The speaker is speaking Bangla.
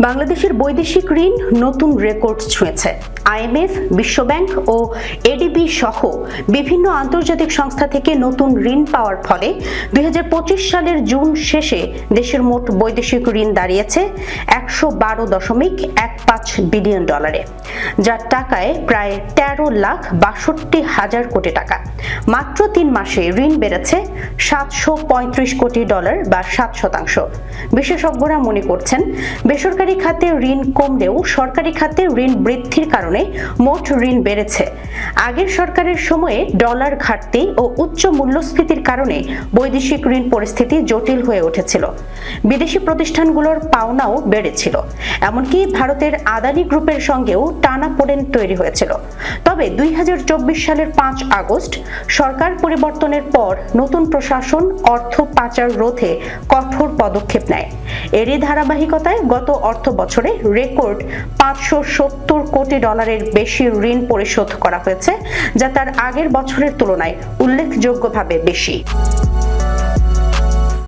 বাংলাদেশের বৈদেশিক ঋণ নতুন রেকর্ড ছুঁয়েছে। আইএমএফ, বিশ্বব্যাংক ও এডিবি সহ বিভিন্ন আন্তর্জাতিক সংস্থা থেকে নতুন ঋণ পাওয়ার ফলে 2025 সালের জুন শেষে দেশের মোট বৈদেশিক ঋণ দাঁড়িয়েছে $112.15 বিলিয়ন, যার টাকায় প্রায় 13,62,000 কোটি টাকা। মাত্র 3 মাসে ঋণ বেড়েছে $735 কোটি বা 7%। বিশেষজ্ঞরা মনে করছেন, বেসরকারি খাতে ঋণ কমলেও সরকারি খাতে ঋণ বৃদ্ধির কারণে মোট ঋণ বেড়েছে। আগের সরকারের সময়ে ডলার ঘাটতি ও উচ্চ মূল্যস্ফীতির কারণে বৈদেশিক ঋণ পরিস্থিতি জটিল হয়ে উঠেছিল। বিদেশি প্রতিষ্ঠানগুলোর পাওনাও বেড়েছিল, এমনকি ভারতের আদানি গ্রুপের সঙ্গেও টানাপোড়েন তৈরি হয়েছিল। তবে 2024 সালের 5 আগস্ট সরকার পরিবর্তনের পর নতুন প্রশাসন অর্থ পাচার রোধে কঠোর পদক্ষেপ নেয়। এরই ধারাবাহিকতায় গত অর্থ বছরে রেকর্ড $570 কোটি বেশি ঋণ পরিশোধ করা হয়েছে, যা তার আগের বছরের তুলনায় উল্লেখযোগ্যভাবে বেশি।